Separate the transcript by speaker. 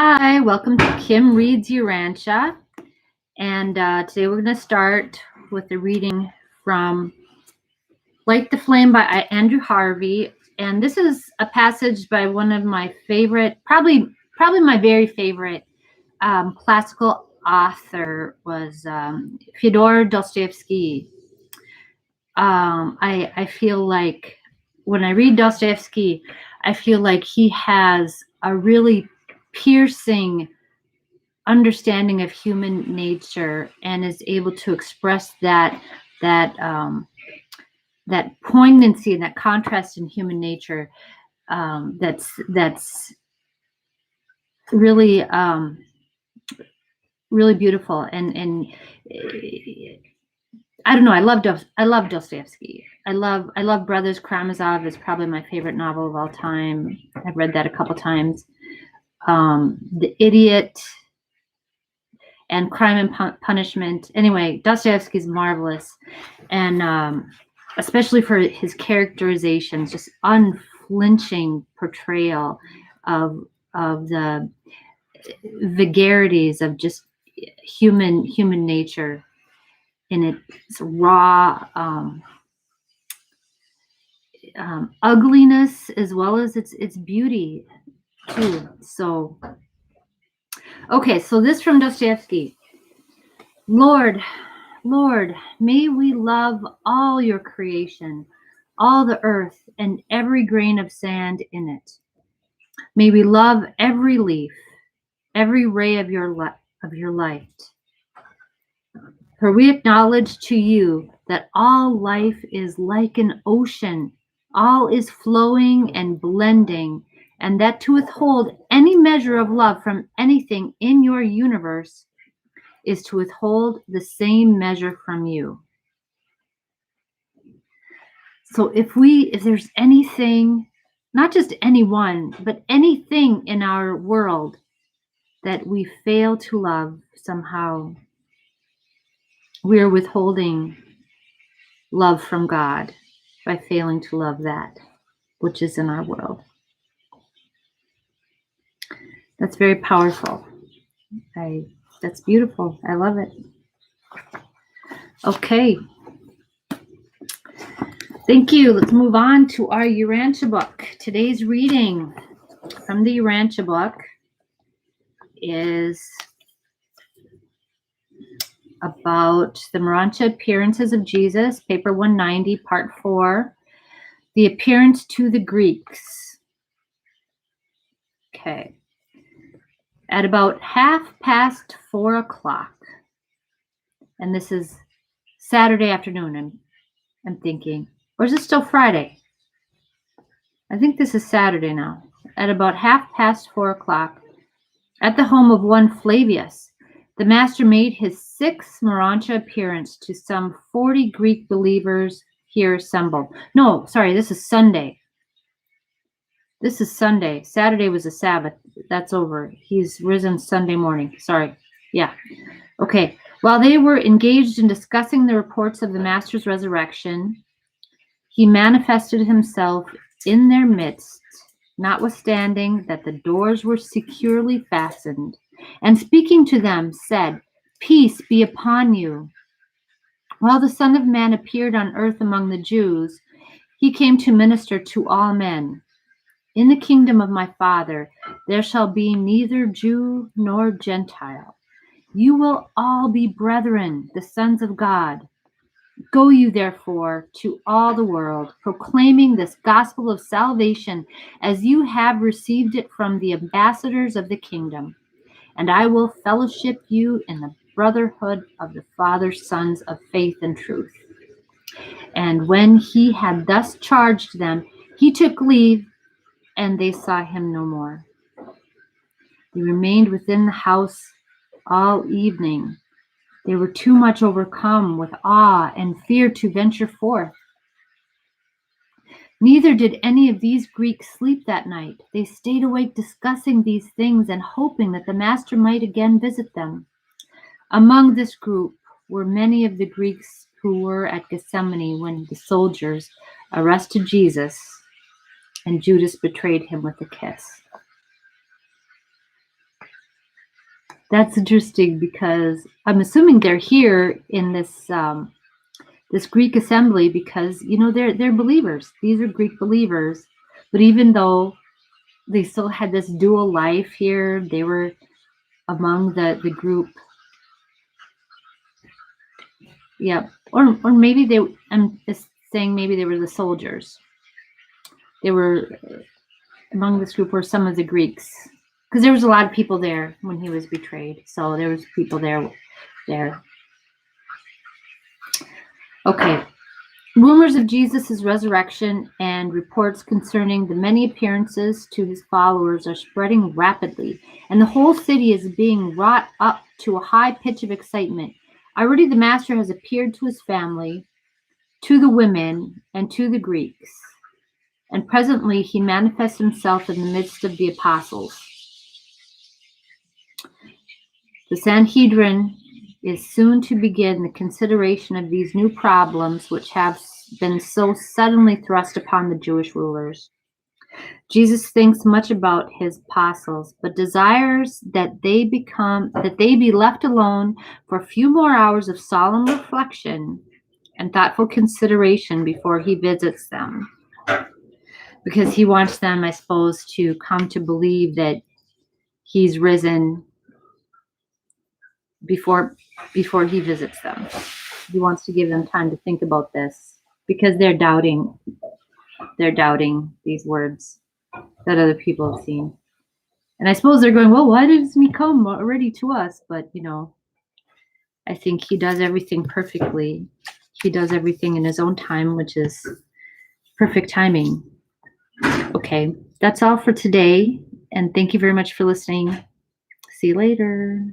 Speaker 1: Hi, welcome to Kim Reads Urantia, and today we're going to start with the reading from Light the Flame by Andrew Harvey, and this is a passage by one of my favorite, probably my very favorite classical author was Fyodor Dostoevsky. I feel like when I read Dostoevsky, I feel like he has a really piercing understanding of human nature and is able to express that poignancy and that contrast in human nature that's really really beautiful and I don't know. I love Dostoevsky. I love Brothers Karamazov is probably my favorite novel of all time. I've read that a couple times. The Idiot and Crime and Punishment. Anyway, Dostoevsky's marvelous, and especially for his characterizations, just unflinching portrayal of the vagaries of just human nature in its raw ugliness as well as its beauty too. So okay, so this from Dostoevsky. Lord, may we love all your creation, all the earth and every grain of sand in it. May we love every leaf, every ray of your light. For we acknowledge to you that all life is like an ocean, all is flowing and blending, and that to withhold any measure of love from anything in your universe is to withhold the same measure from you. So if there's anything, not just anyone, but anything in our world that we fail to love somehow, we are withholding love from God by failing to love that which is in our world. That's very powerful. That's beautiful. I love it. Okay. Thank you. Let's move on to our Urantia book. Today's reading from the Urantia book is about the Urantia appearances of Jesus, paper 190, part 4, the appearance to the Greeks. Okay. At about 4:30, and this is Saturday afternoon, I'm thinking. Or is it still Friday? I think this is Saturday now. At about 4:30, at the home of one Flavius, the master made his 6th Urantia appearance to some 40 Greek believers here assembled. No, sorry, this is Sunday. This is Sunday. Saturday was a Sabbath. That's over. He's risen Sunday morning. Sorry. Yeah. Okay. While they were engaged in discussing the reports of the master's resurrection, he manifested himself in their midst, notwithstanding that the doors were securely fastened, and speaking to them said, "Peace be upon you." While the Son of Man appeared on earth among the Jews, he came to minister to all men. In the kingdom of my Father, there shall be neither Jew nor Gentile. You will all be brethren, the sons of God. Go you therefore to all the world, proclaiming this gospel of salvation as you have received it from the ambassadors of the kingdom. And I will fellowship you in the brotherhood of the Father's sons of faith and truth. And when he had thus charged them, he took leave, and they saw him no more. They remained within the house all evening. They were too much overcome with awe and fear to venture forth. Neither did any of these Greeks sleep that night. They stayed awake discussing these things and hoping that the master might again visit them. Among this group were many of the Greeks who were at Gethsemane when the soldiers arrested Jesus and Judas betrayed him with a kiss. That's interesting because I'm assuming they're here in this this Greek assembly because they're believers. These are Greek believers, but even though they still had this dual life here, they were among the group. Yeah, or maybe they. I'm just saying maybe they were the soldiers. They were among this group were some of the Greeks, because there was a lot of people there when he was betrayed. So there was people there. Okay. Rumors of Jesus' resurrection and reports concerning the many appearances to his followers are spreading rapidly, and the whole city is being wrought up to a high pitch of excitement. Already the Master has appeared to his family, to the women, and to the Greeks, and presently he manifests himself in the midst of the apostles. The Sanhedrin is soon to begin the consideration of these new problems which have been so suddenly thrust upon the Jewish rulers. Jesus thinks much about his apostles, but desires that they be left alone for a few more hours of solemn reflection and thoughtful consideration before he visits them. Because he wants them, I suppose, to come to believe that he's risen before he visits them. He wants to give them time to think about this because they're doubting these words that other people have seen. And I suppose they're going, well, why doesn't he come already to us? But, I think he does everything perfectly. He does everything in his own time, which is perfect timing. Okay, that's all for today. And thank you very much for listening. See you later.